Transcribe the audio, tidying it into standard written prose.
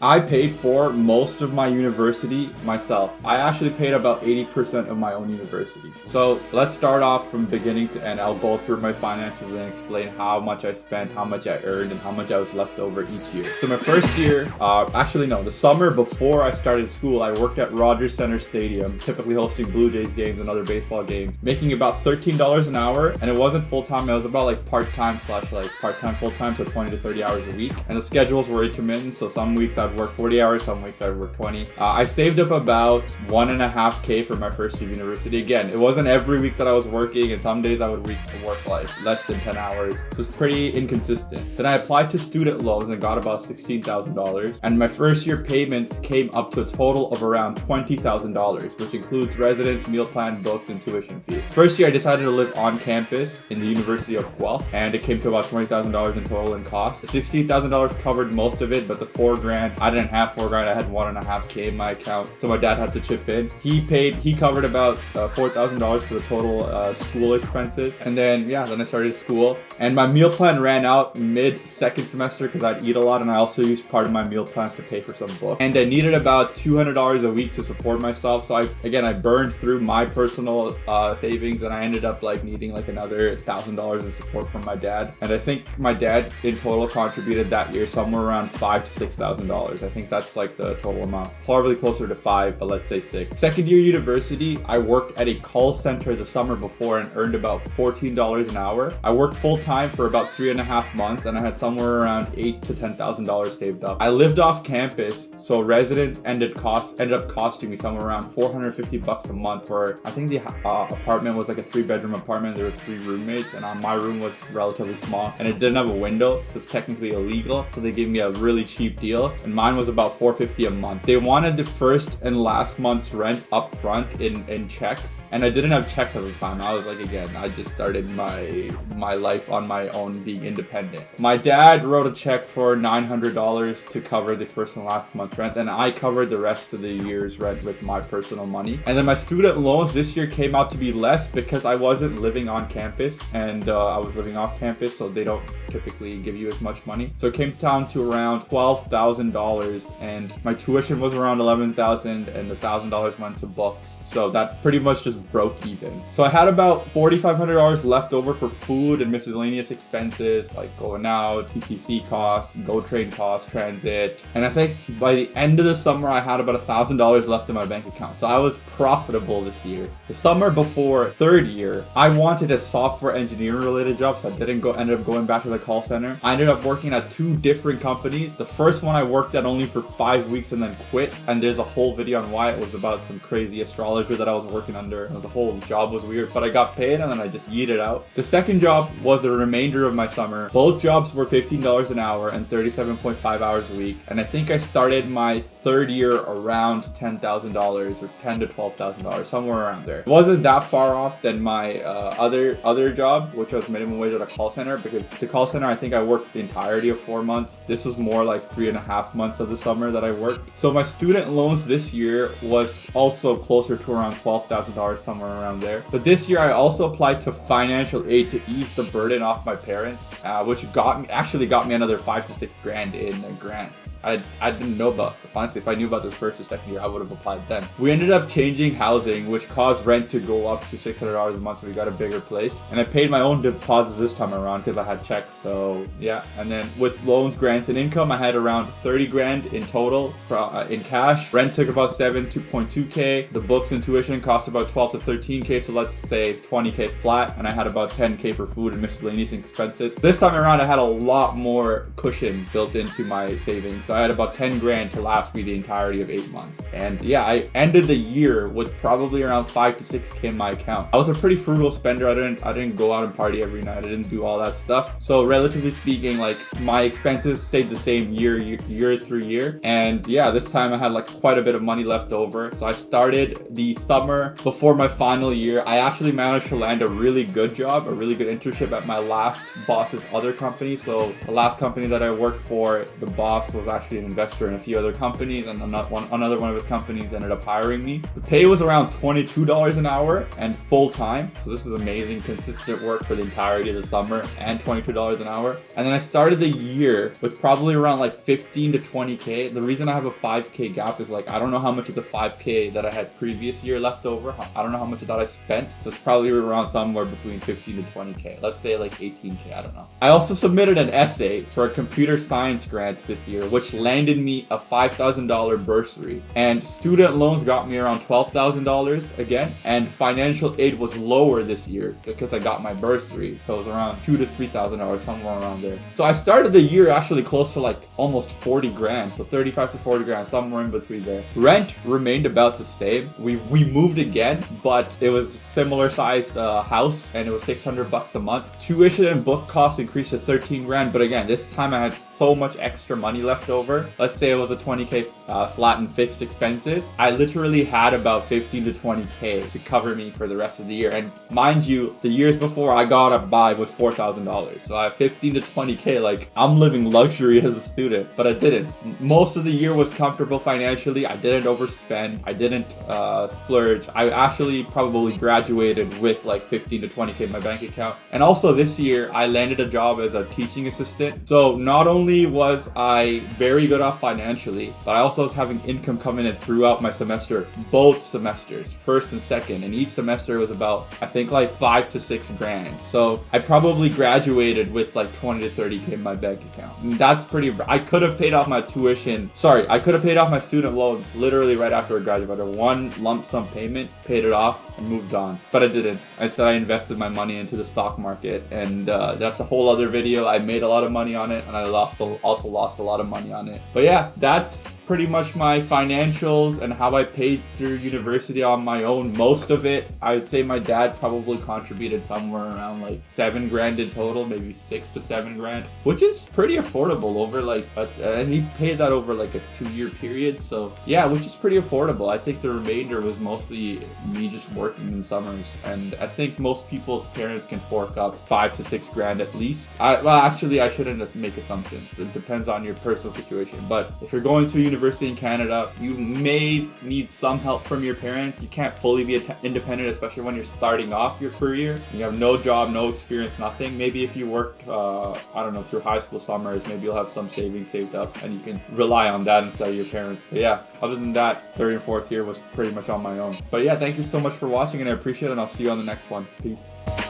I paid for most of my university myself. I actually paid about 80% of my own university. So let's start off from beginning to end. I'll go through my finances and explain how much I spent, how much I earned, and how much I was left over each year. So my first year, the summer before I started school, I worked at Rogers Center Stadium, typically hosting Blue Jays games and other baseball games, making about $13 an hour. And it wasn't full-time, it was about like part-time slash like part-time, full-time, so 20 to 30 hours a week. And the schedules were intermittent, so some weeks I'd work 40 hours, some weeks I'd work 20. I saved up about $1.5K for my first year of university. Again, it wasn't every week that I was working, and some days I would work like less than 10 hours. So it's pretty inconsistent. Then I applied to student loans and got about $16,000. And my first year payments came up to a total of around $20,000, which includes residence, meal plan, books, and tuition fees. First year I decided to live on campus in the University of Guelph, and it came to about $20,000 in total in cost. $16,000 covered most of it, but the $4,000, I didn't have $4,000, I had $1.5K in my account, so my dad had to chip in. He covered about $4,000 for the total school expenses. And then I started school, and my meal plan ran out mid-second semester because I'd eat a lot, and I also used part of my meal plans to pay for some books. And I needed about $200 a week to support myself, so I burned through my personal savings, and I ended up like needing like another $1,000 in support from my dad. And I think my dad in total contributed that year somewhere around $5,000 to $6,000. I think that's like the total amount. Probably closer to 5, but let's say 6. Second year university, I worked at a call center the summer before and earned about $14 an hour. I worked full time for about 3.5 months, and I had somewhere around $8,000 to $10,000 saved up. I lived off campus, so residence ended up costing me somewhere around $450 a month. For I think the apartment was like a 3-bedroom apartment. There were 3 roommates, and my room was relatively small, and it didn't have a window, so it's technically illegal. So they gave me a really cheap deal, and mine was about $450 a month. They wanted the first and last month's rent up front in checks, and I didn't have checks at the time. I was like, again, I just started my life on my own, being independent. My dad wrote a check for $900 to cover the first and last month's rent, and I covered the rest of the year's rent with my personal money. And then my student loans this year came out to be less because I wasn't living on campus, and I was living off campus, so they don't typically give you as much money. So it came down to around $12,000, and my tuition was around $11,000, and the $1,000 went to books. So that pretty much just broke even. So I had about $4,500 left over for food and miscellaneous expenses like going out, TTC costs, GO train costs, transit. And I think by the end of the summer, I had about $1,000 left in my bank account. So I was profitable this year. The summer before third year, I wanted a software engineering related job, so I ended up going back to the call center. I ended up working at 2 different companies. The first one I worked at only for 5 weeks and then quit. And there's a whole video on why. It was about some crazy astrologer that I was working under. The whole job was weird, but I got paid, and then I just yeeted out. The second job was the remainder of my summer. Both jobs were $15 an hour and 37.5 hours a week. And I think I started my third year around $10,000 or $10,000 to $12,000, somewhere around there. It wasn't that far off than my other job, which was minimum wage at a call center, because the call center, I think I worked the entirety of 4 months. This was more like 3.5 months of the summer that I worked. So my student loans this year was also closer to around $12,000, somewhere around there. But this year I also applied to financial aid to ease the burden off my parents, which got me another $5,000 to $6,000 in grants. I didn't know about this. Honestly, if I knew about this first or second year, I would have applied then. We ended up changing housing, which caused rent to go up to $600 a month, so we got a bigger place. And I paid my own deposits this time around because I had checks. So yeah, and then with loans, grants, and income, I had around $30,000 in total in cash. Rent took about $2.2K. The books and tuition cost about $12,000 to $13,000, so let's say $20,000 flat. And I had about $10,000 for food and miscellaneous expenses. This time around, I had a lot more cushion built into my savings. So I had about $10,000 to last me the entirety of 8 months. And yeah, I ended the year with probably around $5,000 to $6,000 in my account. I was a pretty frugal spender. I didn't go out and party every night. I didn't do all that stuff. So relatively speaking, like my expenses stayed the same year through year. And yeah, this time I had like quite a bit of money left over. So I started the summer before my final year. I actually managed to land a really good job, a really good internship at my last boss's other company. So the last company that I worked for, the boss was actually an investor in a few other companies, and another one of his companies ended up hiring me. The pay was around $22 an hour and full time. So this is amazing, consistent work for the entirety of the summer, and $22 an hour. And then I started the year with probably around like $15,000 to 20K. The reason I have a 5K gap is like, I don't know how much of the 5K that I had previous year left over. I don't know how much of that I spent. So it's probably around somewhere between 15 to 20K. Let's say like 18K, I don't know. I also submitted an essay for a computer science grant this year, which landed me a $5,000 bursary. And student loans got me around $12,000 again. And financial aid was lower this year because I got my bursary. So it was around $2,000 to $3,000, somewhere around there. So I started the year actually close to like almost 40 grand. So 35 to 40 grand, somewhere in between there. Rent remained about the same. We moved again, but it was similar sized house and it was $600 a month. Tuition and book costs increased to 13 grand. But again, this time I had so much extra money left over. Let's say it was a 20K flat and fixed expenses. I literally had about 15 to 20K to cover me for the rest of the year. And mind you, the years before I got by with $4,000. So I have 15 to 20K. Like, I'm living luxury as a student, but I didn't. Most of the year was comfortable financially. I didn't overspend. I didn't splurge. I actually probably graduated with like 15 to 20K in my bank account. And also this year, I landed a job as a teaching assistant. So not only was I very good off financially, but I also was having income coming in throughout my semester, both semesters, first and second. And each semester was about, I think, like 5 to 6 grand. So I probably graduated with like 20 to 30K in my bank account. And that's pretty, I could have paid off my tuition. Sorry, I could have paid off my student loans literally right after I graduated. One lump sum payment, paid it off, and moved on. But I didn't. Instead, I invested my money into the stock market. And that's a whole other video. I made a lot of money on it, and I also lost a lot of money on it. But yeah, that's pretty much my financials and how I paid through university on my own. Most of it, I would say my dad probably contributed somewhere around like 7 grand in total, maybe 6 to 7 grand, which is pretty affordable over like, and he paid that over like a 2-year period. So yeah, which is pretty affordable. I think the remainder was mostly me just working in summers. And I think most people's parents can fork up 5 to 6 grand at least. Well, actually, I shouldn't just make assumptions. It depends on your personal situation. But if you're going to university in Canada, you may need some help from your parents. You can't fully be independent, especially when you're starting off your career. You have no job, no experience, nothing. Maybe if you worked, I don't know, through high school summers, maybe you'll have some savings saved up and you can rely on that instead of your parents. But yeah, other than that, 3rd and 4th year was pretty much on my own. But yeah, thank you so much for watching and I appreciate it, and I'll see you on the next one. Peace.